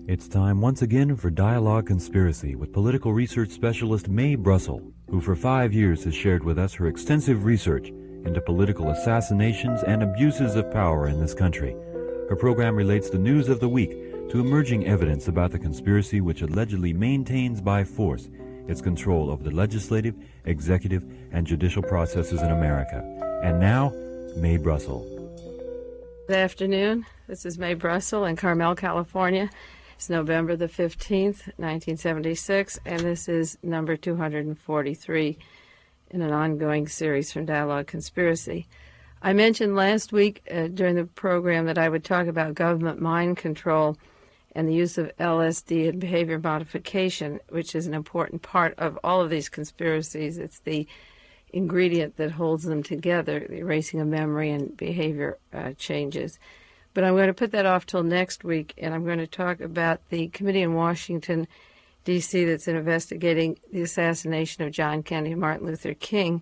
It's time once again for Dialogue Conspiracy with political research specialist Mae Brussell, who for 5 years has shared with us her extensive research into political assassinations and abuses of power in this country. Her program relates the news of the week to emerging evidence about the conspiracy which allegedly maintains by force its control over the legislative, executive, and judicial processes in America. And now, Mae Brussell. Good afternoon. This is Mae Brussell in Carmel, California. It's November the 15th, 1976, and this is number 243 in an ongoing series from Dialogue Conspiracy. I mentioned last week during the program that I would talk about government mind control and the use of LSD and behavior modification, which is an important part of all of these conspiracies. It's the ingredient that holds them together, the erasing of memory and behavior changes. But I'm going to put that off till next week, and I'm going to talk about the committee in Washington, D.C. that's investigating the assassination of John Kennedy and Martin Luther King.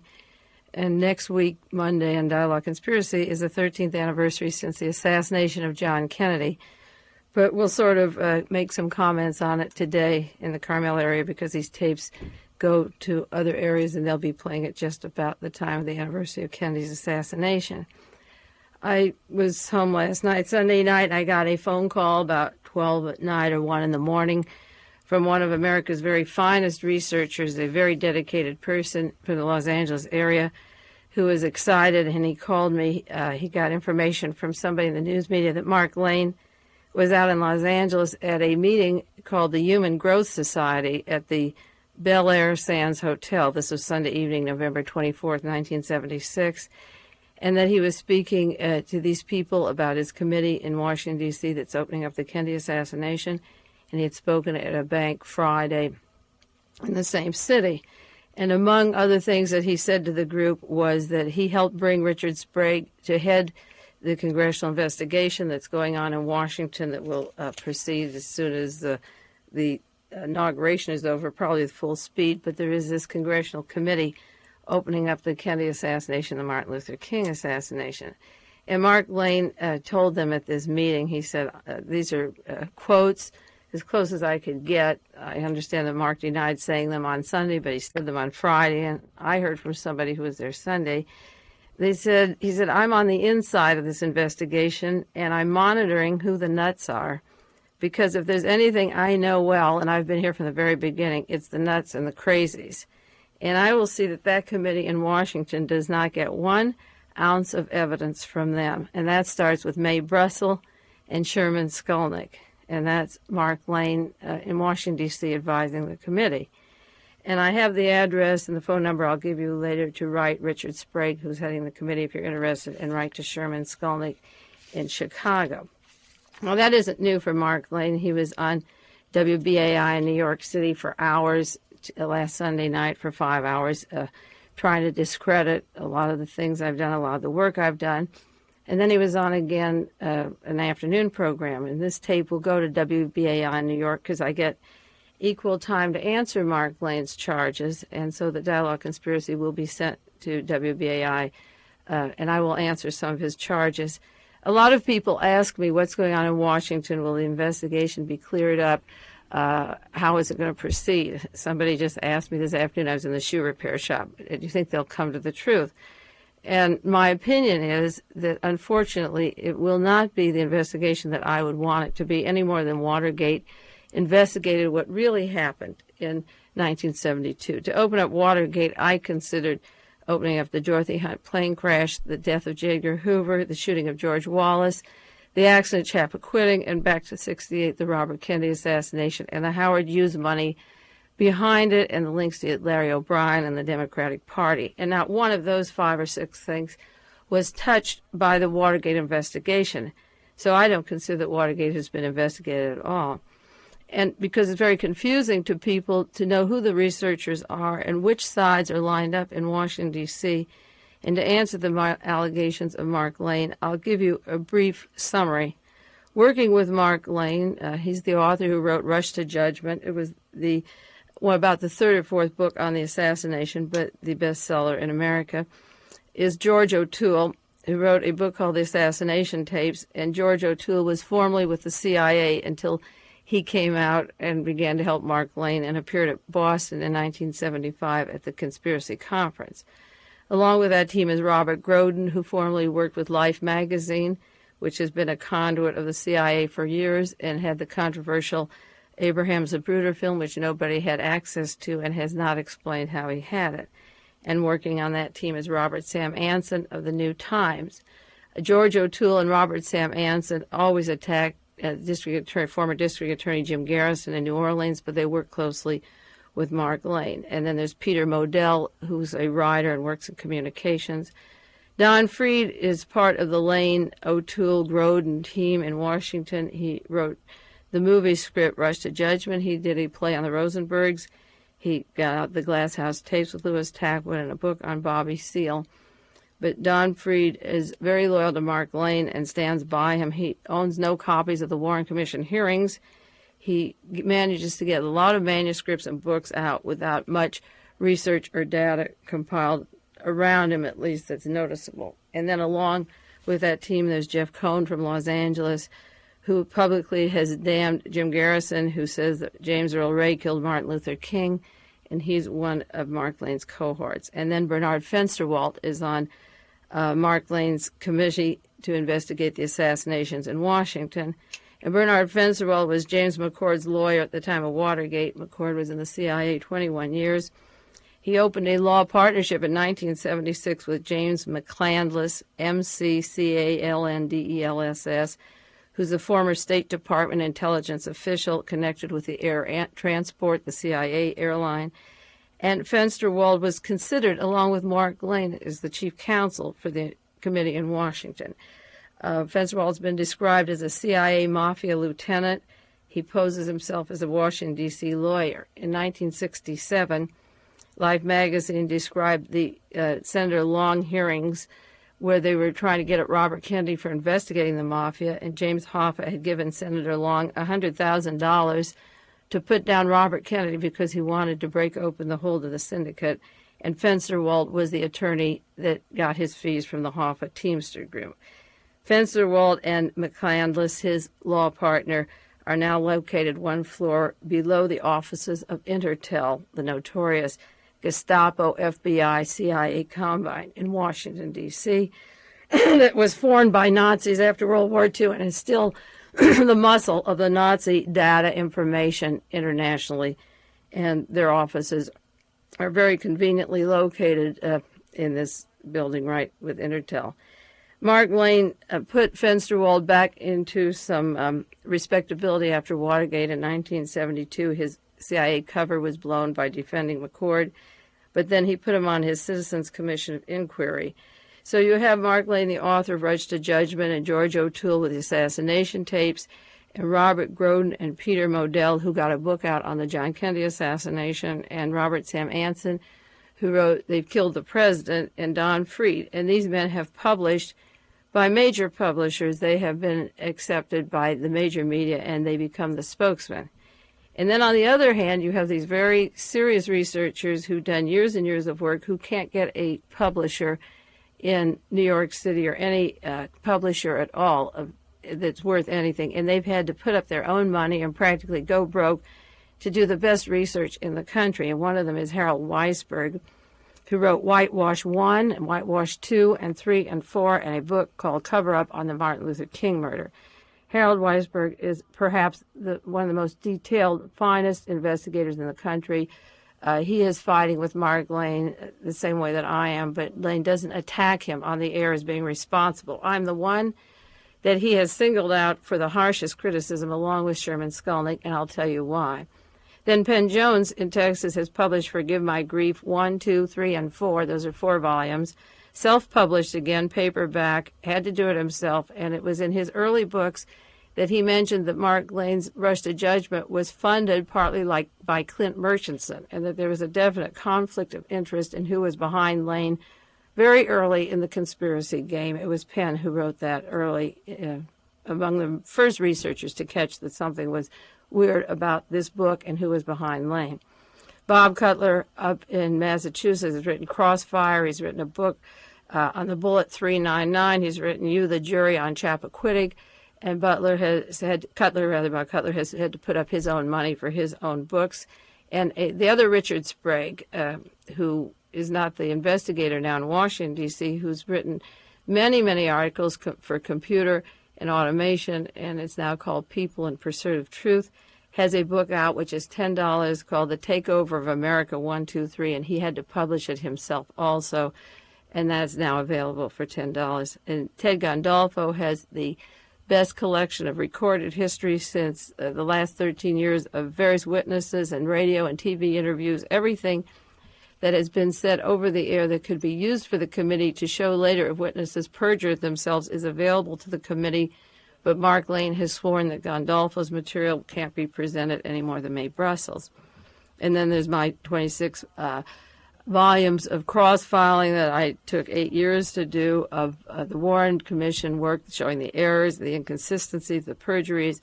And next week, Monday, on Dialogue Conspiracy, is the 13th anniversary since the assassination of John Kennedy. But we'll sort of make some comments on it today in the Carmel area because these tapes go to other areas, and they'll be playing it just about the time of the anniversary of Kennedy's assassination. I was home last night, Sunday night, and I got a phone call about 12 at night or 1 in the morning from one of America's very finest researchers, a very dedicated person from the Los Angeles area who was excited, and he called me. He got information from somebody in the news media that Mark Lane was out in Los Angeles at a meeting called the Human Growth Society at the Bel Air Sands Hotel. This was Sunday evening, November 24th, 1976. And that he was speaking to these people about his committee in Washington, D.C. that's opening up the Kennedy assassination. And he had spoken at a bank Friday in the same city. And among other things that he said to the group was that he helped bring Richard Sprague to head the congressional investigation that's going on in Washington that will proceed as soon as the inauguration is over, probably with full speed. But there is this congressional committee opening up the Kennedy assassination, the Martin Luther King assassination. And Mark Lane told them at this meeting, he said, these are quotes as close as I could get. I understand that Mark denied saying them on Sunday, but he said them on Friday, and I heard from somebody who was there Sunday. He said, I'm on the inside of this investigation, and I'm monitoring who the nuts are, because if there's anything I know well, and I've been here from the very beginning, it's the nuts and the crazies. And I will see that that committee in Washington does not get 1 ounce of evidence from them. And that starts with Mae Brussell and Sherman Skolnick. And that's Mark Lane in Washington, D.C., advising the committee. And I have the address and the phone number I'll give you later to write Richard Sprague, who's heading the committee, if you're interested, and write to Sherman Skolnick in Chicago. Well, that isn't new for Mark Lane. He was on WBAI in New York City for hours last Sunday night for 5 hours, trying to discredit a lot of the things I've done, a lot of the work I've done. And then he was on again an afternoon program. And this tape will go to WBAI in New York because I get equal time to answer Mark Lane's charges. And so the Dialogue Conspiracy will be sent to WBAI, and I will answer some of his charges. A lot of people ask me what's going on in Washington. Will the investigation be cleared up? How is it going to proceed? Somebody just asked me this afternoon. I was in the shoe repair shop. Do you think they'll come to the truth? And my opinion is that, unfortunately, it will not be the investigation that I would want it to be, any more than Watergate investigated what really happened in 1972. To open up Watergate, I considered opening up the Dorothy Hunt plane crash, the death of J. Edgar Hoover, the shooting of George Wallace, the accident Chappaquiddick, and back to 68, the Robert Kennedy assassination, and the Howard Hughes money behind it, and the links to Larry O'Brien and the Democratic Party. And not one of those 5 or 6 things was touched by the Watergate investigation. So I don't consider that Watergate has been investigated at all. And because it's very confusing to people to know who the researchers are and which sides are lined up in Washington, D.C., and to answer the allegations of Mark Lane, I'll give you a brief summary. Working with Mark Lane, he's the author who wrote Rush to Judgment. It was about the 3rd or 4th book on the assassination, but the bestseller in America, is George O'Toole, who wrote a book called The Assassination Tapes. And George O'Toole was formerly with the CIA until he came out and began to help Mark Lane and appeared at Boston in 1975 at the Conspiracy Conference. Along with that team is Robert Groden, who formerly worked with Life magazine, which has been a conduit of the CIA for years and had the controversial Abraham Zapruder film, which nobody had access to and has not explained how he had it. And working on that team is Robert Sam Anson of the New Times. George O'Toole and Robert Sam Anson always attacked former District Attorney Jim Garrison in New Orleans, but they work closely with Mark Lane. And then there's Peter Modell, who's a writer and works in communications. Don Freed is part of the Lane, O'Toole, Groden team in Washington. He wrote the movie script Rush to Judgment. He did a play on the Rosenbergs. He got out the Glass House tapes with Louis Tackwood and a book on Bobby Seale. But Don Freed is very loyal to Mark Lane and stands by him. He owns no copies of the Warren Commission hearings. He manages to get a lot of manuscripts and books out without much research or data compiled around him, at least, that's noticeable. And then along with that team, there's Jeff Cohn from Los Angeles, who publicly has damned Jim Garrison, who says that James Earl Ray killed Martin Luther King, and he's one of Mark Lane's cohorts. And then Bernard Fensterwald is on Mark Lane's committee to investigate the assassinations in Washington. And Bernard Fensterwald was James McCord's lawyer at the time of Watergate. McCord was in the CIA 21 years. He opened a law partnership in 1976 with James McCandless, McCandless, who's a former State Department intelligence official connected with the Air Transport, the CIA airline. And Fensterwald was considered, along with Mark Lane, as the chief counsel for the committee in Washington. Fensterwald's been described as a CIA mafia lieutenant. He poses himself as a Washington, D.C. lawyer. In 1967, Life magazine described the Senator Long hearings where they were trying to get at Robert Kennedy for investigating the mafia, and James Hoffa had given Senator Long $100,000 to put down Robert Kennedy because he wanted to break open the hold of the syndicate, and Fensterwald was the attorney that got his fees from the Hoffa Teamster Group. Fensterwald and McCandless, his law partner, are now located one floor below the offices of Intertel, the notorious Gestapo, FBI, CIA combine in Washington, D.C., that was formed by Nazis after World War II and is still the muscle of the Nazi data information internationally. And their offices are very conveniently located in this building right with Intertel. Mark Lane put Fensterwald back into some respectability after Watergate in 1972. His CIA cover was blown by defending McCord, but then he put him on his Citizens Commission of Inquiry. So you have Mark Lane, the author of Rush to Judgment, and George O'Toole with the assassination tapes, and Robert Groden and Peter Modell, who got a book out on the John Kennedy assassination, and Robert Sam Anson, who wrote They've Killed the President, and Don Freed. And these men have published by major publishers. They have been accepted by the major media, and they become the spokesman. And then on the other hand, you have these very serious researchers who've done years and years of work who can't get a publisher in New York City or any publisher at all that's worth anything. And they've had to put up their own money and practically go broke to do the best research in the country. And one of them is Harold Weisberg, who wrote Whitewash 1 and Whitewash 2 and 3 and 4 and a book called Cover Up on the Martin Luther King murder. Harold Weisberg is perhaps one of the most detailed, finest investigators in the country. He is fighting with Mark Lane the same way that I am, but Lane doesn't attack him on the air as being responsible. I'm the one that he has singled out for the harshest criticism along with Sherman Skolnick, and I'll tell you why. Then Penn Jones in Texas has published Forgive My Grief 1, 2, 3, and 4. Those are 4 volumes. Self-published again, paperback, had to do it himself, and it was in his early books that he mentioned that Mark Lane's Rush to Judgment was funded partly by Clint Murchison, and that there was a definite conflict of interest in who was behind Lane very early in the conspiracy game. It was Penn who wrote that early, among the first researchers to catch that something was weird about this book and who was behind Lane. Bob Cutler up in Massachusetts has written Crossfire. He's written a book on the Bullet 399. He's written You, the Jury on Chappaquiddick. and Cutler has had to put up his own money for his own books. And the other Richard Sprague, who is not the investigator now in Washington, D.C., who's written many, many articles for computer and automation, and it's now called People in Pursuit of Truth, has a book out which is $10 called The Takeover of America 1, 2, 3, and he had to publish it himself also, and that's now available for $10. And Ted Gandolfo has the best collection of recorded history since the last 13 years of various witnesses and radio and TV interviews, everything that has been said over the air that could be used for the committee to show later if witnesses perjured themselves is available to the committee. But Mark Lane has sworn that Gandolfo's material can't be presented any more than Mae Brussell's. And then there's my 26 volumes of cross-filing that I took 8 years to do of the Warren Commission work showing the errors, the inconsistencies, the perjuries,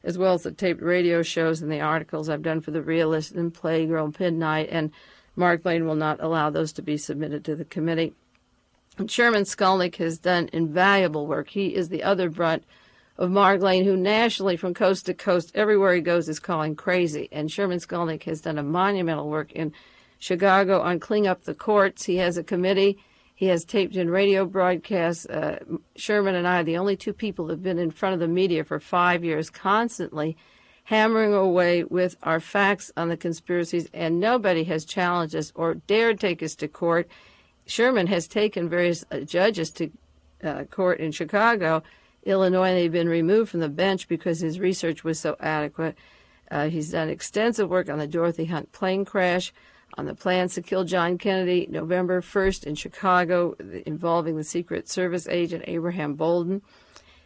as well as the taped radio shows and the articles I've done for The Realist and Playgirl Midnight. And Mark Lane will not allow those to be submitted to the committee. And Sherman Skolnick has done invaluable work. He is the other brunt of Mark Lane, who nationally, from coast to coast, everywhere he goes, is calling crazy. And Sherman Skolnick has done a monumental work in Chicago on Clean Up the Courts. He has a committee. He has taped in radio broadcasts. Sherman and I are the only two people who have been in front of the media for 5 years, constantly hammering away with our facts on the conspiracies, and nobody has challenged us or dared take us to court. Sherman has taken various judges to court in Chicago, Illinois, and they've been removed from the bench because his research was so adequate. He's done extensive work on the Dorothy Hunt plane crash, on the plans to kill John Kennedy, November 1st in Chicago, involving the Secret Service agent Abraham Bolden.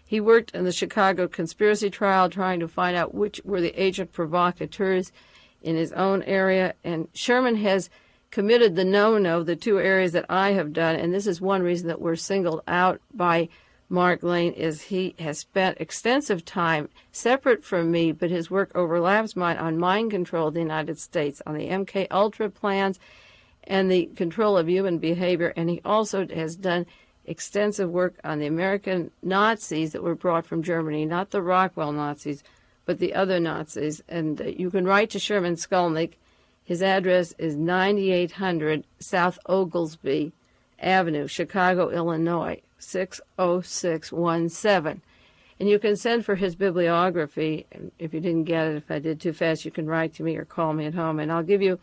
He worked in the Chicago conspiracy trial trying to find out which were the agent provocateurs in his own area. And Sherman has committed the no-no, the two areas that I have done, and this is one reason that we're singled out by Mark Lane, is he has spent extensive time separate from me, but his work overlaps mine on mind control of the United States, on the MK Ultra plans and the control of human behavior. And he also has done extensive work on the American Nazis that were brought from Germany, not the Rockwell Nazis, but the other Nazis. And you can write to Sherman Skolnick. His address is 9800 South Oglesby Avenue, Chicago, Illinois, 60617. And you can send for his bibliography. If you didn't get it, if I did too fast, you can write to me or call me at home, and I'll give you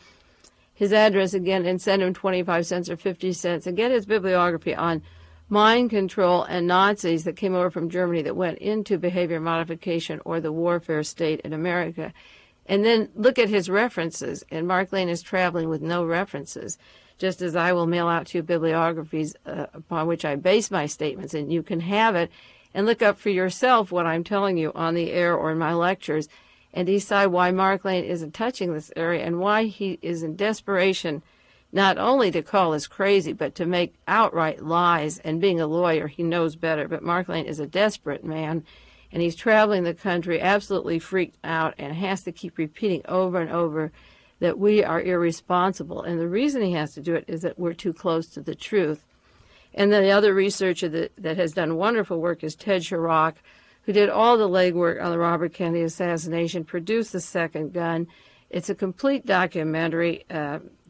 his address again and send him 25 cents or 50 cents and get his bibliography on mind control and Nazis that came over from Germany that went into behavior modification or the warfare state in America. And then look at his references. And Mark Lane is traveling with no references, just as I will mail out to you bibliographies upon which I base my statements, and you can have it and look up for yourself what I'm telling you on the air or in my lectures and decide why Mark Lane isn't touching this area and why he is in desperation not only to call us crazy, but to make outright lies. And being a lawyer, he knows better. But Mark Lane is a desperate man, and he's traveling the country absolutely freaked out and has to keep repeating over and over that we are irresponsible. And the reason he has to do it is that we're too close to the truth. And then the other researcher that has done wonderful work is Ted Chirac, who did all the legwork on the Robert Kennedy assassination, produced The Second Gun. It's a complete documentary.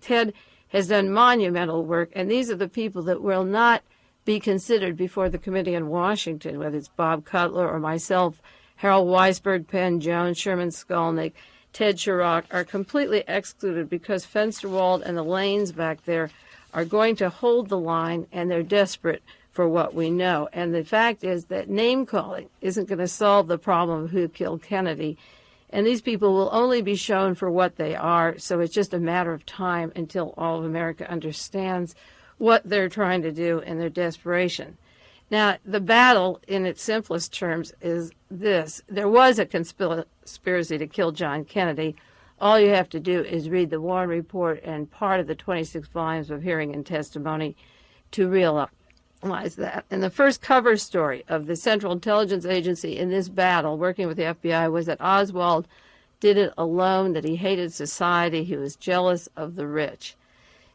Ted has done monumental work, and these are the people that will not be considered before the committee in Washington, whether it's Bob Cutler or myself, Harold Weisberg, Penn Jones, Sherman Skolnick, Ted Chirac, are completely excluded because Fensterwald and the Lanes back there are going to hold the line, and they're desperate for what we know. And the fact is that name-calling isn't going to solve the problem of who killed Kennedy. And these people will only be shown for what they are, so it's just a matter of time until all of America understands what they're trying to do in their desperation. Now, the battle, in its simplest terms, is this. There was a conspiracy to kill John Kennedy. All you have to do is read the Warren Report and part of the 26 volumes of hearing and testimony to realize that. And the first cover story of the Central Intelligence Agency in this battle, working with the FBI, was that Oswald did it alone, that he hated society, he was jealous of the rich.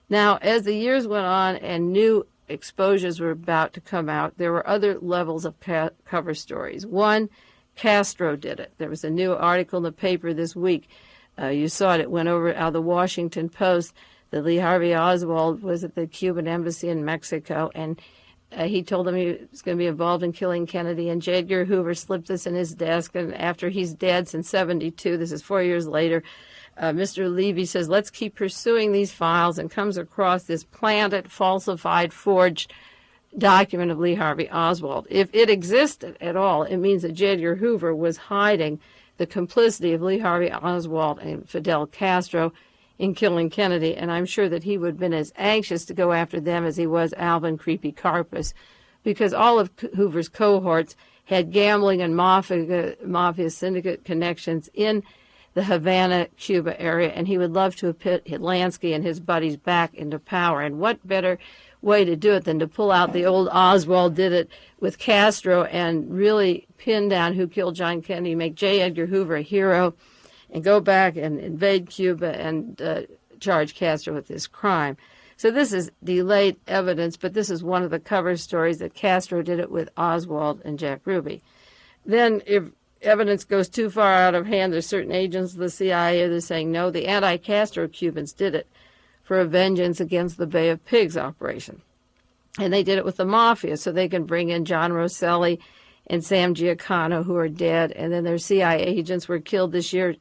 Now, as the years went on and new exposures were about to come out, there were other levels of cover stories. One, Castro did it. There was a new article in the paper this week. You saw it. It went over out of the Washington Post that Lee Harvey Oswald was at the Cuban embassy in Mexico, and he told them he was going to be involved in killing Kennedy, and J. Edgar Hoover slipped this in his desk, and after he's dead since 1972, this is 4 years later, Mr. Levy says, let's keep pursuing these files, and comes across this planted, falsified, forged document of Lee Harvey Oswald. If it existed at all, it means that J. Edgar Hoover was hiding the complicity of Lee Harvey Oswald and Fidel Castro in killing Kennedy, and I'm sure that he would have been as anxious to go after them as he was Alvin Creepy Karpis, because all of Hoover's cohorts had gambling and mafia syndicate connections in the Havana, Cuba area, and he would love to have put Lansky and his buddies back into power. And what better way to do it than to pull out the old Oswald did it with Castro and really pin down who killed John Kennedy, make J. Edgar Hoover a hero, and go back and invade Cuba and charge Castro with this crime. So this is delayed evidence, but this is one of the cover stories that Castro did it with Oswald and Jack Ruby. Then if evidence goes too far out of hand, there's certain agents of the CIA that are saying, no, the anti-Castro Cubans did it for a vengeance against the Bay of Pigs operation. And they did it with the mafia, so they can bring in John Rosselli and Sam Giancana, who are dead. And then their CIA agents were killed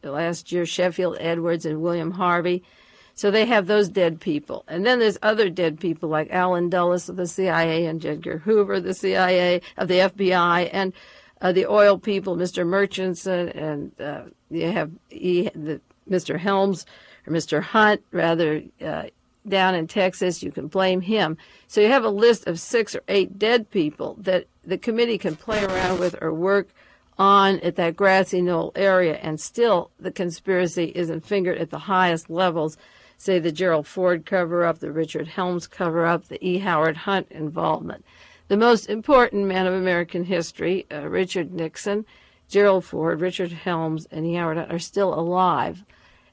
last year, Sheffield Edwards and William Harvey. So they have those dead people. And then there's other dead people like Allen Dulles of the CIA and J. Edgar Hoover, the CIA, of the FBI, and the oil people, Mr. Murchison, and you have Mr. Helms, or Mr. Hunt, rather, down in Texas. You can blame him. So you have a list of 6 or 8 dead people that the committee can play around with or work on at that grassy knoll area, and still the conspiracy isn't fingered at the highest levels, say the Gerald Ford cover-up, the Richard Helms cover-up, the E. Howard Hunt involvement. The most important men of American history, Richard Nixon, Gerald Ford, Richard Helms, and E. Howard Hunt, are still alive.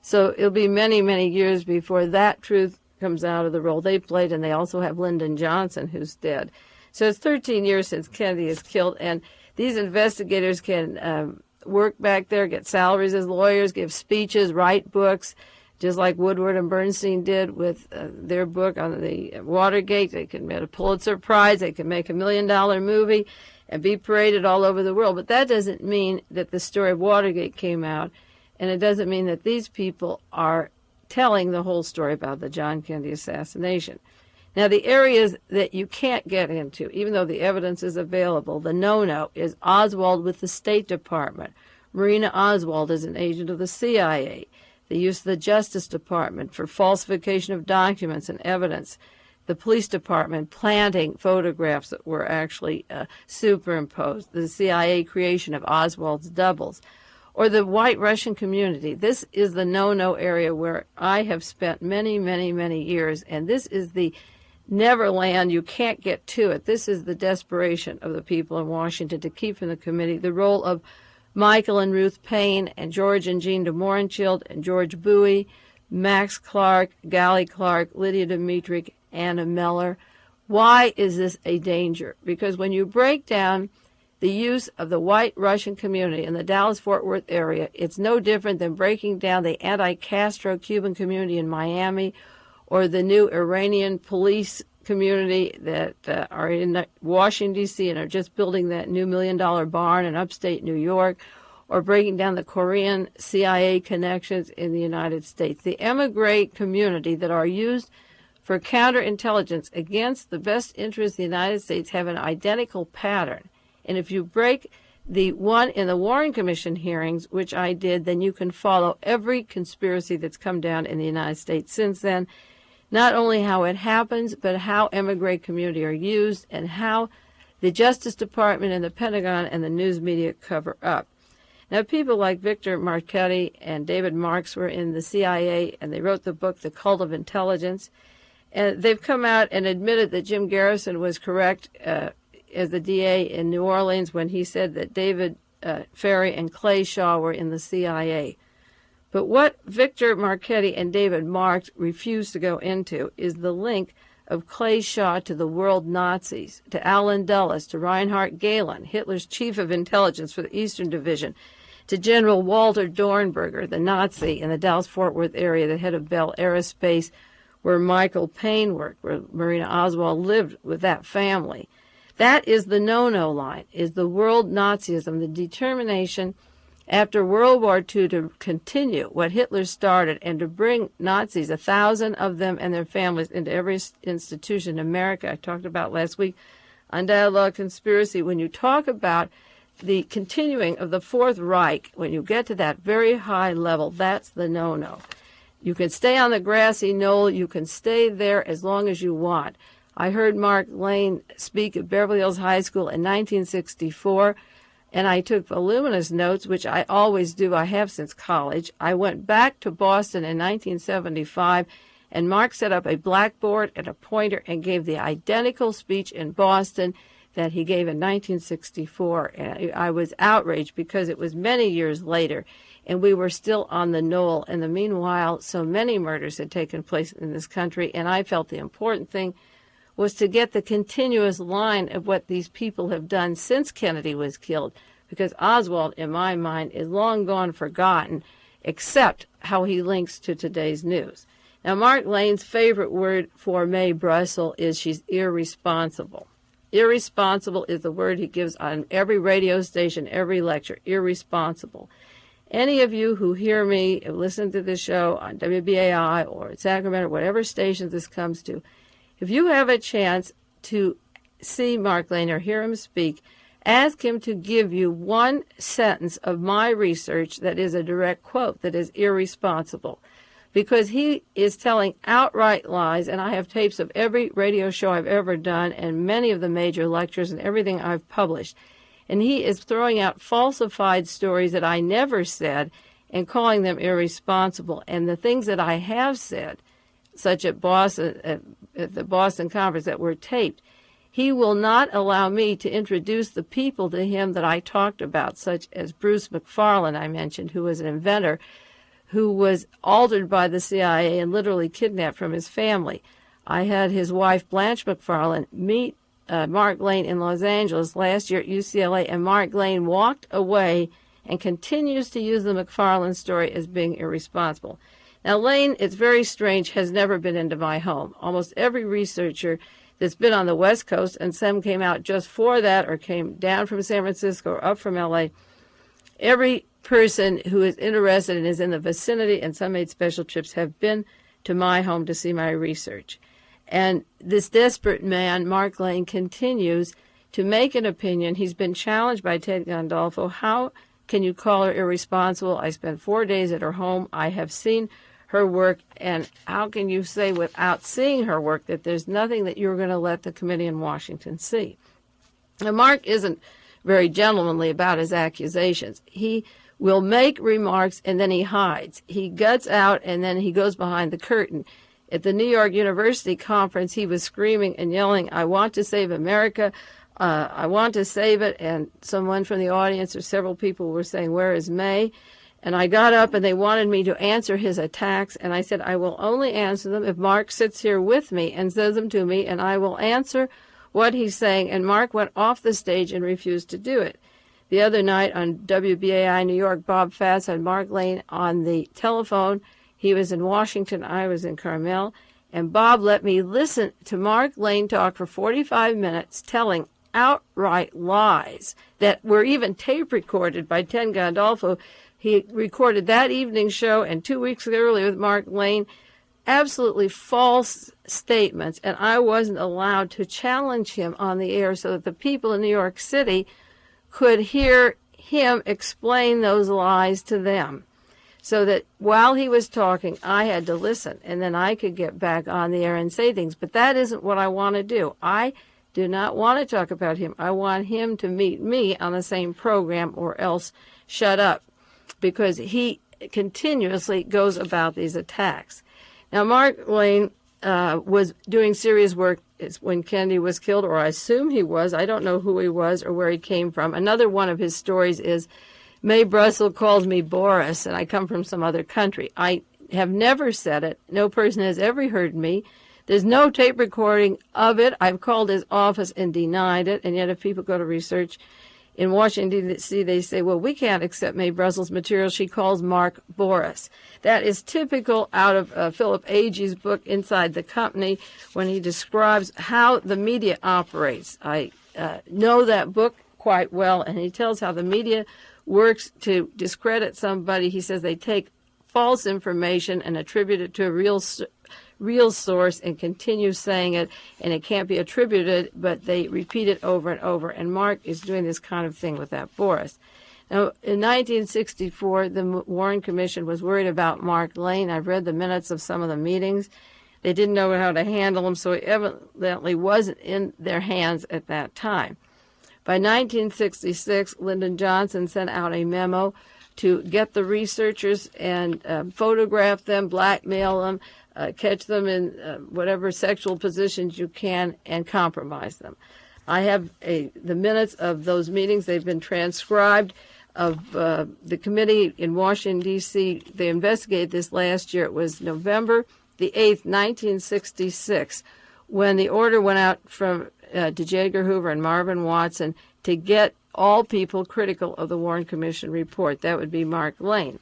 So it'll be many, many years before that truth comes out of the role they played, and they also have Lyndon Johnson, who's dead. So it's 13 years since Kennedy is killed, and these investigators can work back there, get salaries as lawyers, give speeches, write books, just like Woodward and Bernstein did with their book on the Watergate. They can get a Pulitzer Prize, they can make $1 million movie and be paraded all over the world. But that doesn't mean that the story of Watergate came out, and it doesn't mean that these people are telling the whole story about the John Kennedy assassination. Now, the areas that you can't get into, even though the evidence is available, the no-no is Oswald with the State Department. Marina Oswald is an agent of the CIA. The use of the Justice Department for falsification of documents and evidence. The police department planting photographs that were actually superimposed. The CIA creation of Oswald's doubles. Or the white Russian community. This is the no-no area where I have spent many, many, many years, and this is the Neverland. You can't get to it. This is the desperation of the people in Washington to keep from the committee the role of Michael and Ruth Payne and George and Jean de Mohrenschildt and George Bowie, Max Clark, Gally Clark, Lydia Dmitrik, Anna Miller. Why is this a danger? Because when you break down the use of the white Russian community in the Dallas-Fort Worth area, it's no different than breaking down the anti-Castro Cuban community in Miami or the new Iranian police community that are in Washington, D.C. and are just building that new $1 million barn in upstate New York, or breaking down the Korean CIA connections in the United States. The emigre community that are used for counterintelligence against the best interests of the United States have an identical pattern. And if you break the one in the Warren Commission hearings, which I did, then you can follow every conspiracy that's come down in the United States since then, not only how it happens, but how emigre community are used and how the Justice Department and the Pentagon and the news media cover up. Now, people like Victor Marchetti and David Marks were in the CIA, and they wrote the book, The Cult of Intelligence. And they've come out and admitted that Jim Garrison was correct as the DA in New Orleans when he said that David Ferry and Clay Shaw were in the CIA. But what Victor Marchetti and David Marks refused to go into is the link of Clay Shaw to the world Nazis, to Alan Dulles, to Reinhard Gehlen, Hitler's chief of intelligence for the Eastern Division, to General Walter Dornberger, the Nazi in the Dallas-Fort Worth area, the head of Bell Aerospace, where Michael Payne worked, where Marina Oswald lived with that family. That is the no-no line, is the world Nazism, the determination after World War II to continue what Hitler started and to bring Nazis, 1,000 of them and their families, into every institution in America. I talked about last week on Dialogue Conspiracy. When you talk about the continuing of the Fourth Reich, when you get to that very high level, that's the no-no. You can stay on the grassy knoll. You can stay there as long as you want. I heard Mark Lane speak at Beverly Hills High School in 1964, and I took voluminous notes, which I always do. I have since college. I went back to Boston in 1975, and Mark set up a blackboard and a pointer and gave the identical speech in Boston that he gave in 1964. And I was outraged because it was many years later, and we were still on the knoll. In the meanwhile, so many murders had taken place in this country, and I felt the important thing was to get the continuous line of what these people have done since Kennedy was killed, because Oswald, in my mind, is long gone forgotten, except how he links to today's news. Now, Mark Lane's favorite word for Mae Brussell is she's irresponsible. Irresponsible is the word he gives on every radio station, every lecture, irresponsible. Any of you who hear me, listen to this show on WBAI or at Sacramento, whatever station this comes to, if you have a chance to see Mark Lane or hear him speak, ask him to give you one sentence of my research that is a direct quote, that is irresponsible. Because he is telling outright lies, and I have tapes of every radio show I've ever done and many of the major lectures and everything I've published. And he is throwing out falsified stories that I never said and calling them irresponsible. And the things that I have said, such at the Boston conference that were taped, he will not allow me to introduce the people to him that I talked about, such as Bruce McFarlane, I mentioned, who was an inventor who was altered by the CIA and literally kidnapped from his family. I had his wife, Blanche McFarlane, meet Mark Lane in Los Angeles last year at UCLA, and Mark Lane walked away and continues to use the McFarlane story as being irresponsible. Now, Lane, it's very strange, has never been into my home. Almost every researcher that's been on the West Coast, and some came out just for that or came down from San Francisco or up from L.A., every person who is interested and is in the vicinity, and some made special trips, have been to my home to see my research. And this desperate man, Mark Lane, continues to make an opinion. He's been challenged by Ted Gandolfo. How can you call her irresponsible? I spent 4 days at her home. I have seen her work, and how can you say without seeing her work that there's nothing that you're going to let the committee in Washington see? Now, Mark isn't very gentlemanly about his accusations. He will make remarks and then he hides. He guts out and then he goes behind the curtain. At the New York University conference, he was screaming and yelling, "I want to save America. I want to save it." And someone from the audience or several people were saying, "Where is Mae?" And I got up and they wanted me to answer his attacks. And I said, I will only answer them if Mark sits here with me and says them to me, and I will answer what he's saying. And Mark went off the stage and refused to do it. The other night on WBAI New York, Bob Fass had Mark Lane on the telephone. He was in Washington. I was in Carmel. And Bob let me listen to Mark Lane talk for 45 minutes, telling outright lies that were even tape recorded by Ted Gandolfo. He recorded that evening show and 2 weeks earlier with Mark Lane, absolutely false statements, and I wasn't allowed to challenge him on the air so that the people in New York City could hear him explain those lies to them. So that while he was talking, I had to listen, and then I could get back on the air and say things. But that isn't what I want to do. I do not want to talk about him. I want him to meet me on the same program or else shut up, because he continuously goes about these attacks. Now, Mark Lane was doing serious work when Kennedy was killed, or I assume he was. I don't know who he was or where he came from. Another one of his stories is, Mae Brussell calls me Boris, and I come from some other country. I have never said it. No person has ever heard me. There's no tape recording of it. I've called his office and denied it, and yet if people go to research in Washington, D.C., they say, well, we can't accept Mae Brussell's material. She calls Mark Boris. That is typical out of Philip Agee's book, Inside the Company, when he describes how the media operates. I know that book quite well, and he tells how the media works to discredit somebody. He says they take false information and attribute it to a real source and continue saying it, and it can't be attributed, but they repeat it over and over. And Mark is doing this kind of thing with that Boris. Now, in 1964, the Warren Commission was worried about Mark Lane. I've read the minutes of some of the meetings. They didn't know how to handle him, so he evidently wasn't in their hands at that time. By 1966, Lyndon Johnson sent out a memo to get the researchers and photograph them, blackmail them, catch them in whatever sexual positions you can, and compromise them. I have the minutes of those meetings. They've been transcribed of the committee in Washington, D.C. They investigated this last year. It was November the 8th, 1966, when the order went out from to J. Edgar Hoover and Marvin Watson to get all people critical of the Warren Commission report. That would be Mark Lane.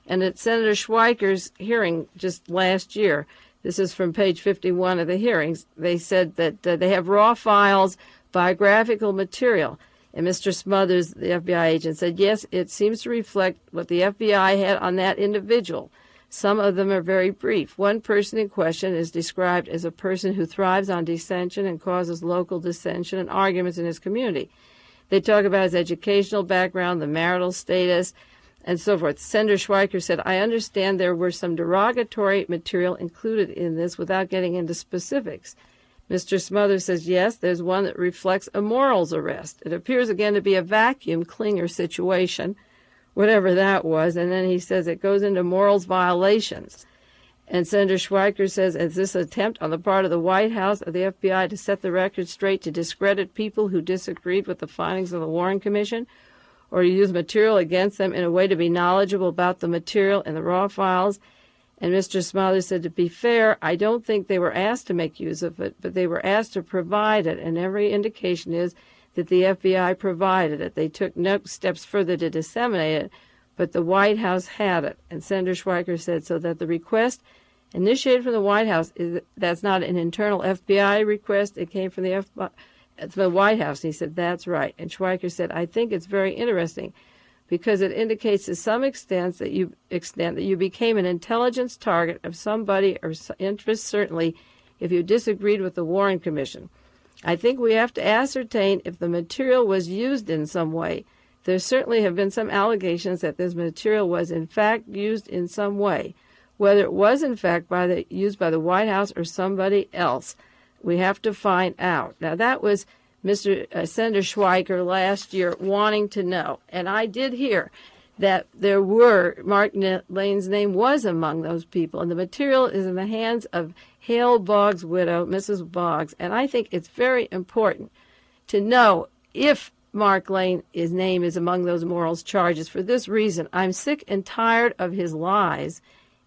And at Senator Schweiker's hearing just last year, this is from page 51 of the hearings, they said that they have raw files, biographical material. And Mr. Smothers, the FBI agent, said, yes, it seems to reflect what the FBI had on that individual. Some of them are very brief. One person in question is described as a person who thrives on dissension and causes local dissension and arguments in his community. They talk about his educational background, the marital status, and so forth. Senator Schweiker said, I understand there were some derogatory material included in this without getting into specifics. Mr. Smothers says, yes, there's one that reflects a morals arrest. It appears again to be a vacuum cleaner situation, whatever that was, and then he says it goes into morals violations. And Senator Schweiker says, is this attempt on the part of the White House or the FBI to set the record straight to discredit people who disagreed with the findings of the Warren Commission, or to use material against them in a way to be knowledgeable about the material in the raw files? And Mr. Smothers said, to be fair, I don't think they were asked to make use of it, but they were asked to provide it, and every indication is that the FBI provided it. They took no steps further to disseminate it, but the White House had it. And Senator Schweiker said, so that the request initiated from the White House, that's not an internal FBI request, it came from the White House. And he said, that's right. And Schweiker said, I think it's very interesting because it indicates to some extent that you became an intelligence target of somebody or interest, certainly if you disagreed with the Warren Commission. I think we have to ascertain if the material was used in some way. There certainly have been some allegations that this material was in fact used in some way. Whether it was in fact used by the White House or somebody else, we have to find out. Now that was Senator Schweiker last year wanting to know, and I did hear that Mark Lane's name was among those people, and the material is in the hands of Hale Boggs' widow, Mrs. Boggs, and I think it's very important to know if Mark Lane's name is among those morals charges. For this reason, I'm sick and tired of his lies,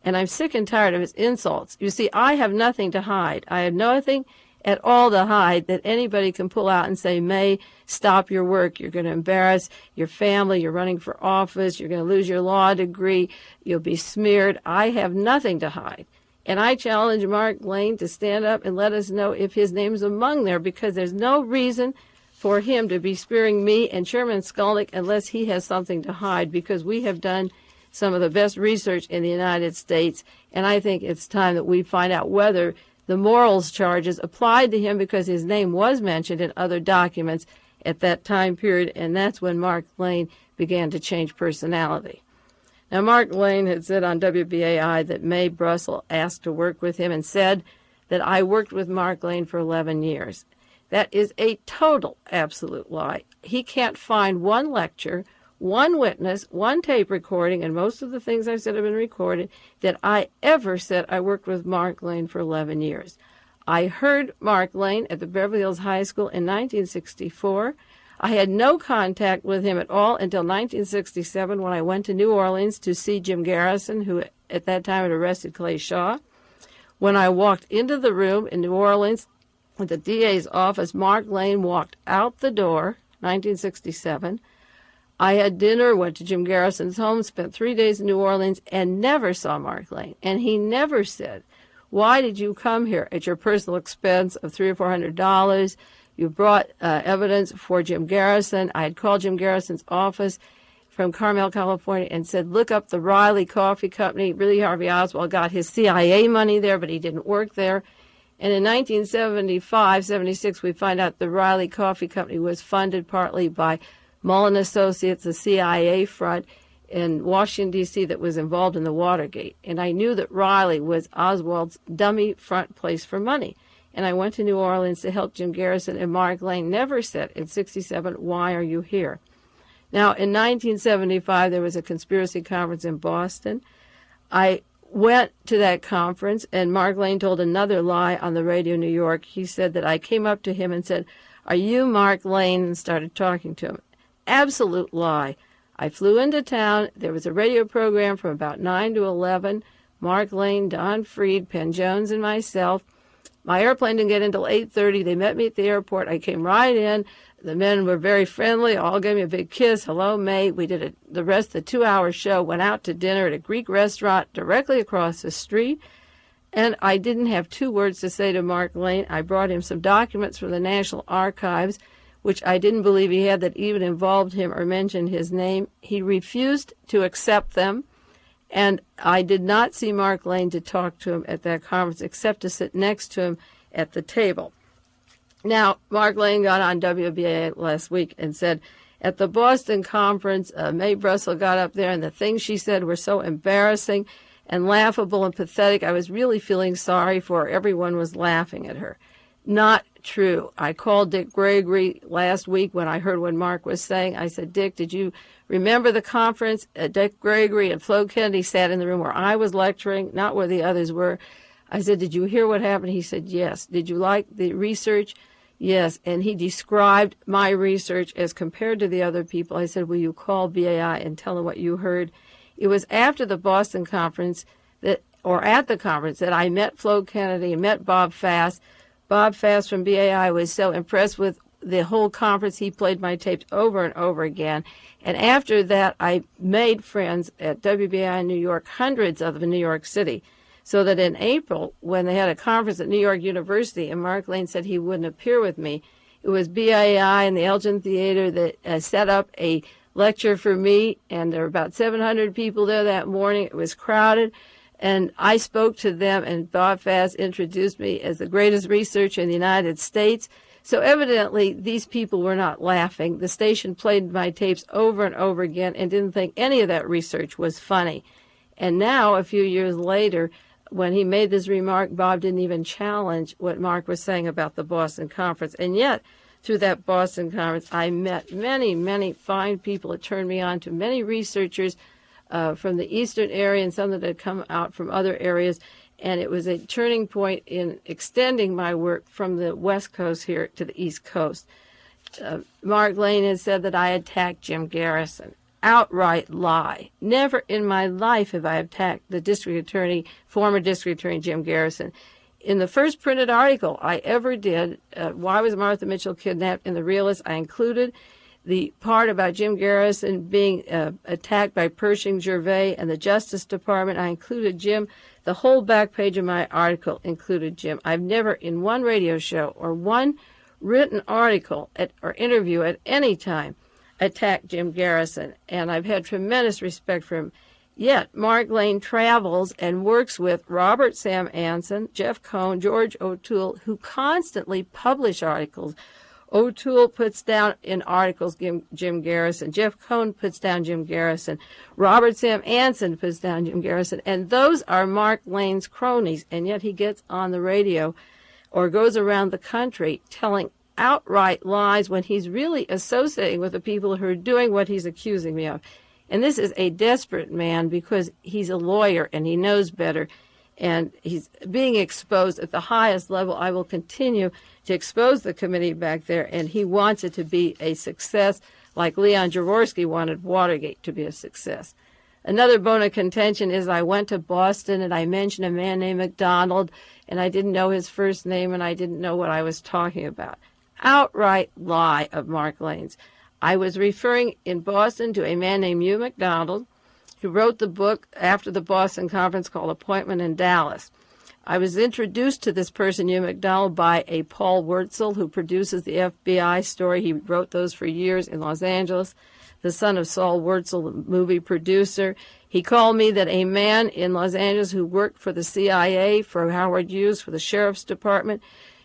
and I'm sick and tired of his insults. You see, I have nothing to hide. I have nothing at all to hide that anybody can pull out and say, May, stop your work. You're going to embarrass your family. You're running for office. You're going to lose your law degree. You'll be smeared. I have nothing to hide. And I challenge Mark Lane to stand up and let us know if his name's among there, because there's no reason for him to be spearing me and Chairman Skulnick unless he has something to hide, because we have done some of the best research in the United States, and I think it's time that we find out whether the morals charges applied to him, because his name was mentioned in other documents at that time period, and that's when Mark Lane began to change personality. Now, Mark Lane had said on WBAI that Mae Brussell asked to work with him and said that I worked with Mark Lane for 11 years. That is a total, absolute lie. He can't find one lecture, one witness, one tape recording, and most of the things I've said have been recorded, that I ever said I worked with Mark Lane for 11 years. I heard Mark Lane at the Beverly Hills High School in 1964. I had no contact with him at all until 1967 when I went to New Orleans to see Jim Garrison, who at that time had arrested Clay Shaw. When I walked into the room in New Orleans at the DA's office, Mark Lane walked out the door, 1967. I had dinner, went to Jim Garrison's home, spent 3 days in New Orleans, and never saw Mark Lane. And he never said, why did you come here at your personal expense of $300 or $400? You brought evidence for Jim Garrison. I had called Jim Garrison's office from Carmel, California, and said, look up the Riley Coffee Company. Really, Harvey Oswald got his CIA money there, but he didn't work there. And in 1975-76, we find out the Riley Coffee Company was funded partly by Mullen Associates, the CIA front in Washington, D.C., that was involved in the Watergate. And I knew that Riley was Oswald's dummy front place for money. And I went to New Orleans to help Jim Garrison, and Mark Lane never said in 67, why are you here? Now, in 1975, there was a conspiracy conference in Boston. I went to that conference, and Mark Lane told another lie on the radio in New York. He said that I came up to him and said, are you Mark Lane? And started talking to him. Absolute lie. I flew into town. There was a radio program from about 9 to 11. Mark Lane, Don Freed, Penn Jones, and myself. My airplane didn't get in until 8:30. They met me at the airport. I came right in. The men were very friendly, all gave me a big kiss. Hello, mate. We did the rest of the 2-hour show, went out to dinner at a Greek restaurant directly across the street. And I didn't have 2 words to say to Mark Lane. I brought him some documents from the National Archives, which I didn't believe he had, that even involved him or mentioned his name. He refused to accept them. And I did not see Mark Lane to talk to him at that conference, except to sit next to him at the table. Now, Mark Lane got on WBA last week and said, at the Boston conference, Mae Brussell got up there, and the things she said were so embarrassing and laughable and pathetic. I was really feeling sorry for her. Everyone was laughing at her. Not true. I called Dick Gregory last week when I heard what Mark was saying. I said, Dick, did you remember the conference? Dick Gregory and Flo Kennedy sat in the room where I was lecturing, not where the others were. I said, did you hear what happened? He said, yes. Did you like the research? Yes. And he described my research as compared to the other people. I said, will you call BAI and tell them what you heard? It was after the Boston conference at the conference that I met Flo Kennedy and met Bob Fass. Bob Fass from BAI was so impressed with the whole conference, he played my tapes over and over again. And after that, I made friends at WBAI in New York, hundreds of them in New York City, so that in April, when they had a conference at New York University, and Mark Lane said he wouldn't appear with me, it was BAI and the Elgin Theater that set up a lecture for me, and there were about 700 people there that morning. It was crowded. And I spoke to them, and Bob Fass introduced me as the greatest researcher in the United States. So evidently, these people were not laughing. The station played my tapes over and over again and didn't think any of that research was funny. And now, a few years later, when he made this remark, Bob didn't even challenge what Mark was saying about the Boston conference. And yet, through that Boston conference, I met many, many fine people. It turned me on to many researchers from the eastern area and some that had come out from other areas. And it was a turning point in extending my work from the West Coast here to the East Coast. Mark Lane has said that I attacked Jim Garrison. Outright lie. Never in my life have I attacked the district attorney, former district attorney Jim Garrison. In the first printed article I ever did, Why Was Martha Mitchell Kidnapped, in the Realist, I included the part about Jim Garrison being attacked by Pershing Gervais and the Justice Department. I included Jim. The whole back page of my article included Jim. I've never in one radio show or one written article or interview at any time attacked Jim Garrison, and I've had tremendous respect for him. Yet Mark Lane travels and works with Robert Sam Anson, Jeff Cohn, George O'Toole, who constantly publish articles. O'Toole puts down in articles Jim Garrison. Jeff Cohn puts down Jim Garrison. Robert Sam Anson puts down Jim Garrison. And those are Mark Lane's cronies. And yet he gets on the radio or goes around the country telling outright lies when he's really associating with the people who are doing what he's accusing me of. And this is a desperate man because he's a lawyer and he knows better. And he's being exposed at the highest level. I will continue to expose the committee back there, and he wants it to be a success like Leon Jaworski wanted Watergate to be a success. Another bone of contention is I went to Boston and I mentioned a man named McDonald, and I didn't know his first name and I didn't know what I was talking about. Outright lie of Mark Lane's. I was referring in Boston to a man named Hugh McDonald, who wrote the book after the Boston conference called Appointment in Dallas. I was introduced to this person, Hugh McDonald, by a Paul Wurtzel, who produces the FBI story. He wrote those for years in Los Angeles, the son of Saul Wurtzel, the movie producer. He called me that a man in Los Angeles who worked for the CIA, for Howard Hughes, for the Sheriff's Department,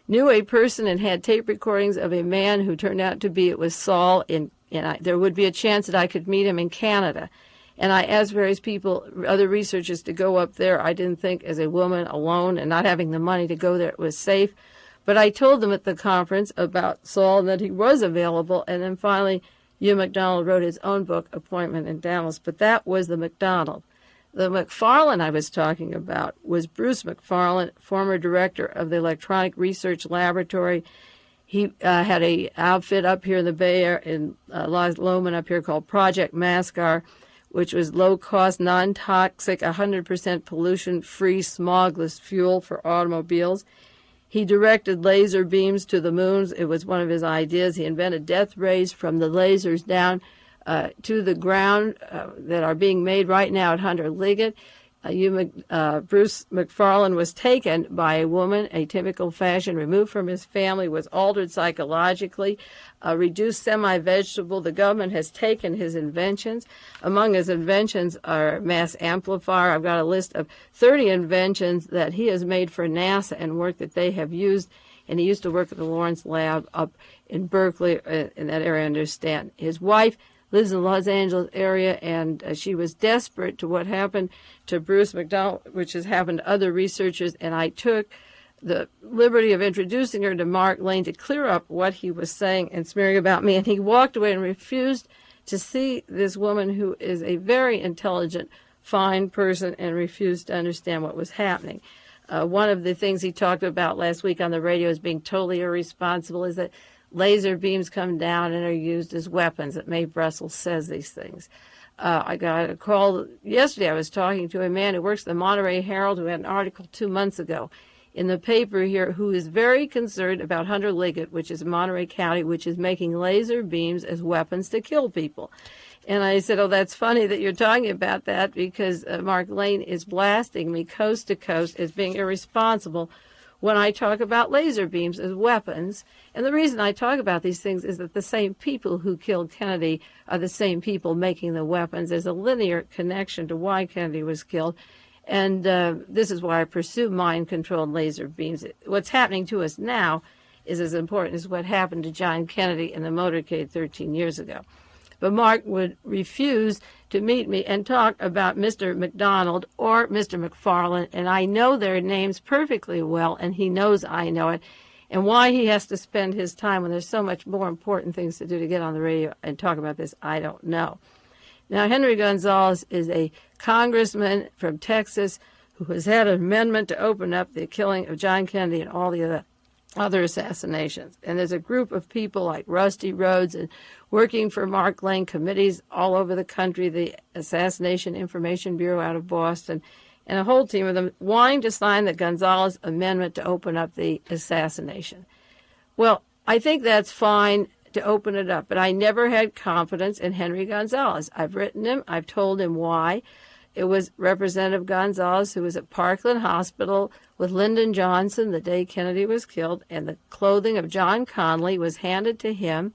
knew a person and had tape recordings of a man who turned out to be, it was Saul, and there would be a chance that I could meet him in Canada. And I asked various people, other researchers, to go up there. I didn't think as a woman alone and not having the money to go there it was safe. But I told them at the conference about Saul and that he was available. And then finally, Hugh McDonald wrote his own book, Appointment in Dallas. But that was the McDonald. The McFarlane I was talking about was Bruce McFarlane, former director of the Electronic Research Laboratory. He had an outfit up here in the Bay Area, in Loma up here, called Project Mascar, which was low-cost, non-toxic, 100% pollution-free, smogless fuel for automobiles. He directed laser beams to the moons. It was one of his ideas. He invented death rays from the lasers down to the ground that are being made right now at Hunter Liggett. Bruce McFarlane was taken by a woman, atypical fashion, removed from his family, was altered psychologically, reduced semi-vegetable. The government has taken his inventions. Among his inventions are mass amplifier. I've got a list of 30 inventions that he has made for NASA and work that they have used. And he used to work at the Lawrence Lab up in Berkeley, in that area, I understand. His wife lives in the Los Angeles area, and she was desperate to what happened to Bruce McDonald, which has happened to other researchers, and I took the liberty of introducing her to Mark Lane to clear up what he was saying and smearing about me, and he walked away and refused to see this woman who is a very intelligent, fine person, and refused to understand what was happening. One of the things he talked about last week on the radio as being totally irresponsible is that laser beams come down and are used as weapons. That Mae Brussell says these things. I got a call yesterday. I was talking to a man who works at the Monterey Herald who had an article 2 months ago in the paper here who is very concerned about Hunter Liggett, which is Monterey County, which is making laser beams as weapons to kill people. And I said, oh, that's funny that you're talking about that because Mark Lane is blasting me coast to coast as being irresponsible when I talk about laser beams as weapons. And the reason I talk about these things is that the same people who killed Kennedy are the same people making the weapons. There's a linear connection to why Kennedy was killed. And this is why I pursue mind-controlled laser beams. What's happening to us now is as important as what happened to John Kennedy in the motorcade 13 years ago. But Mark would refuse to meet me and talk about Mr. McDonald or Mr. McFarlane, and I know their names perfectly well, and he knows I know it. And why he has to spend his time when there's so much more important things to do to get on the radio and talk about this, I don't know. Now, Henry Gonzalez is a congressman from Texas who has had an amendment to open up the killing of John Kennedy and all the other assassinations. And there's a group of people like Rusty Rhodes and working for Mark Lane committees all over the country, the Assassination Information Bureau out of Boston, and a whole team of them wanting to sign the Gonzalez Amendment to open up the assassination. Well, I think that's fine to open it up, but I never had confidence in Henry Gonzalez. I've written him. I've told him why. It was Representative Gonzalez who was at Parkland Hospital with Lyndon Johnson the day Kennedy was killed, and the clothing of John Connally was handed to him,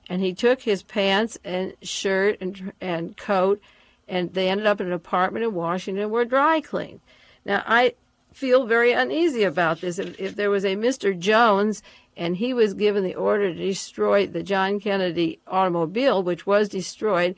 and he took his pants and shirt and coat, and they ended up in an apartment in Washington and were dry cleaned. Now, I feel very uneasy about this. If there was a Mr. Jones and he was given the order to destroy the John Kennedy automobile, which was destroyed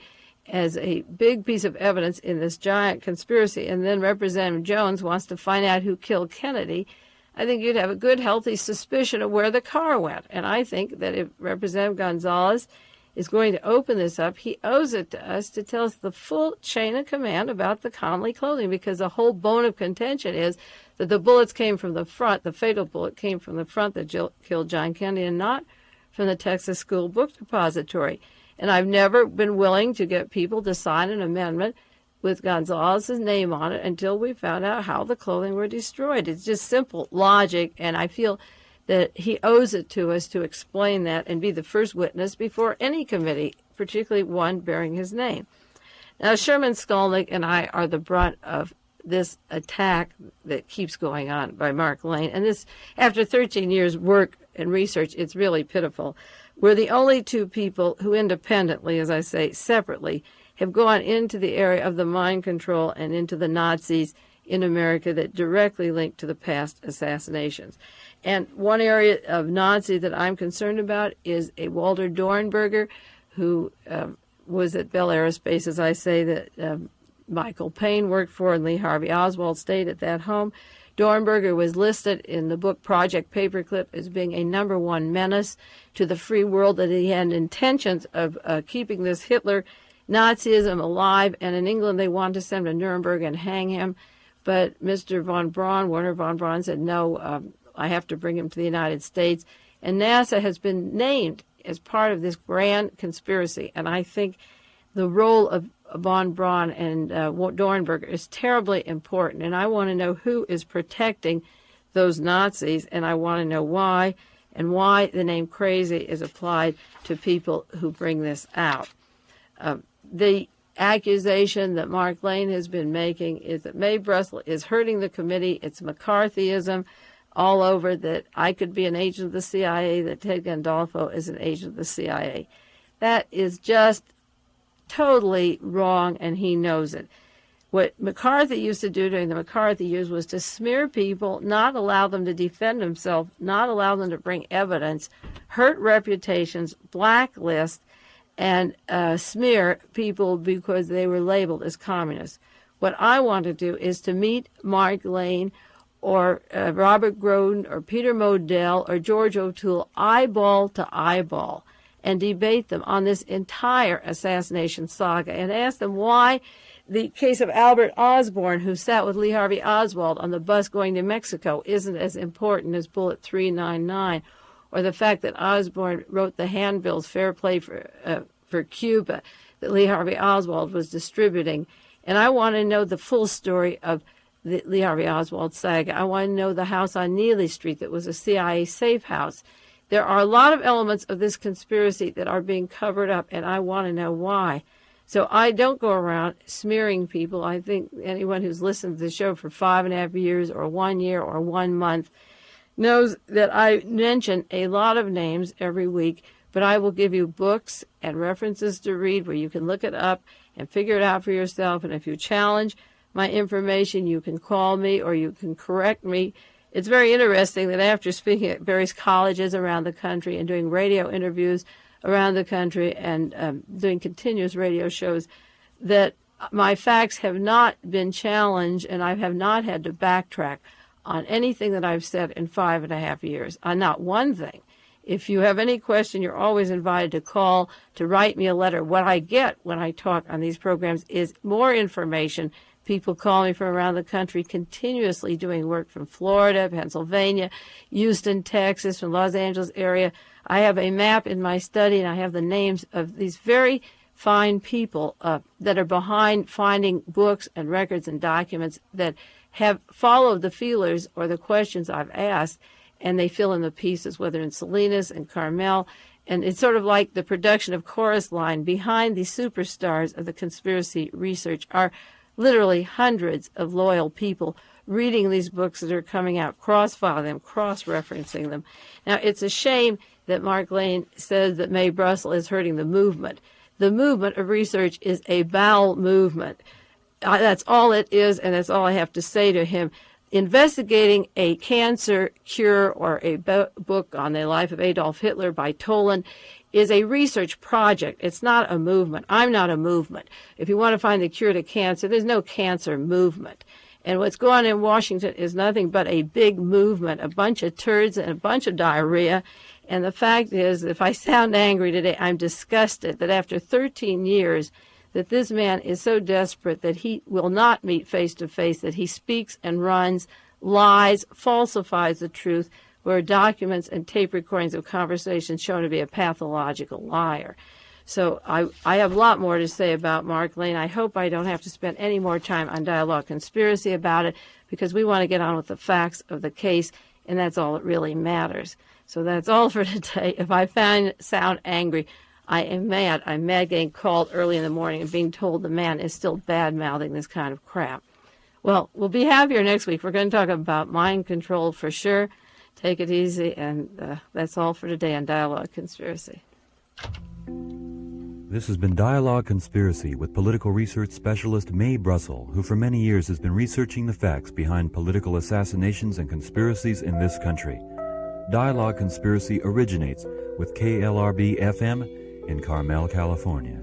as a big piece of evidence in this giant conspiracy, and then Representative Jones wants to find out who killed Kennedy, I think you'd have a good, healthy suspicion of where the car went. And I think that if Representative Gonzalez is going to open this up, he owes it to us to tell us the full chain of command about the Connally clothing, because the whole bone of contention is that the bullets came from the front, the fatal bullet came from the front that killed John Kennedy, and not from the Texas School Book Depository. And I've never been willing to get people to sign an amendment with Gonzalez's name on it until we found out how the clothing were destroyed. It's just simple logic, and I feel that he owes it to us to explain that and be the first witness before any committee, particularly one bearing his name. Now, Sherman Skolnick and I are the brunt of this attack that keeps going on by Mark Lane. And this, after 13 years' work and research, it's really pitiful. We're the only two people who independently, as I say, separately, have gone into the area of the mind control and into the Nazis in America that directly link to the past assassinations. And one area of Nazi that I'm concerned about is a Walter Dornberger, who was at Bell Aerospace, as I say, that Michael Payne worked for, and Lee Harvey Oswald stayed at that home. Dornberger was listed in the book Project Paperclip as being a #1 menace to the free world, that he had intentions of keeping this Hitler Nazism alive, and in England they wanted to send him to Nuremberg and hang him. But Mr. von Braun, Werner von Braun, said, no, I have to bring him to the United States. And NASA has been named as part of this grand conspiracy. And I think the role of von Braun and Dornberger is terribly important. And I want to know who is protecting those Nazis, and I want to know why, and why the name crazy is applied to people who bring this out. The accusation that Mark Lane has been making is that Mae Brussell is hurting the committee. It's McCarthyism all over, that I could be an agent of the CIA, that Ted Gandolfo is an agent of the CIA. That is just totally wrong, and he knows it. What McCarthy used to do during the McCarthy years was to smear people, not allow them to defend themselves, not allow them to bring evidence, hurt reputations, blacklist, and smear people because they were labeled as communists. What I want to do is to meet Mark Lane or Robert Groden or Peter Modell or George O'Toole eyeball to eyeball and debate them on this entire assassination saga and ask them why the case of Albert Osborne, who sat with Lee Harvey Oswald on the bus going to Mexico, isn't as important as Bullet 399, or the fact that Osborne wrote the handbills, Fair Play for Cuba, that Lee Harvey Oswald was distributing. And I want to know the full story of the Lee Harvey Oswald saga. I want to know the house on Neely Street that was a CIA safe house. There are a lot of elements of this conspiracy that are being covered up, and I want to know why. So I don't go around smearing people. I think anyone who's listened to the show for 5.5 years or 1 year or 1 month knows that I mention a lot of names every week, but I will give you books and references to read where you can look it up and figure it out for yourself. And if you challenge my information, you can call me or you can correct me. It's very interesting that after speaking at various colleges around the country and doing radio interviews around the country and doing continuous radio shows, that my facts have not been challenged, and I have not had to backtrack on anything that I've said in 5.5 years, on not one thing. If you have any question, you're always invited to call, to write me a letter. What I get when I talk on these programs is more information. People call me from around the country, continuously doing work from Florida, Pennsylvania, Houston, Texas, from Los Angeles area. I have a map in my study, and I have the names of these very fine people that are behind finding books and records and documents that have followed the feelers or the questions I've asked, and they fill in the pieces, whether in Salinas and Carmel. And it's sort of like the production of Chorus Line. Behind the superstars of the conspiracy research are literally hundreds of loyal people reading these books that are coming out, cross-filing them, cross-referencing them. Now, it's a shame that Mark Lane says that Mae Brussell is hurting the movement. The movement of research is a bowel movement. That's all it is, and that's all I have to say to him. Investigating a cancer cure or a book on the life of Adolf Hitler by Toland is a research project. It's not a movement. I'm not a movement. If you want to find the cure to cancer, there's no cancer movement. And what's going on in Washington is nothing but a big movement, a bunch of turds and a bunch of diarrhea. And the fact is, if I sound angry today, I'm disgusted that after 13 years, that this man is so desperate that he will not meet face to face, that he speaks and runs, lies, falsifies the truth, where documents and tape recordings of conversations shown to be a pathological liar. So I have a lot more to say about Mark Lane. I hope I don't have to spend any more time on Dialogue Conspiracy about it, because we want to get on with the facts of the case, and that's all that really matters. So that's all for today. If I sound angry, I am mad. I'm mad getting called early in the morning and being told the man is still bad-mouthing this kind of crap. Well, we'll be happier next week. We're going to talk about mind control for sure. Take it easy, and that's all for today on Dialogue Conspiracy. This has been Dialogue Conspiracy with political research specialist Mae Brussell, who for many years has been researching the facts behind political assassinations and conspiracies in this country. Dialogue Conspiracy originates with KLRB-FM in Carmel, California.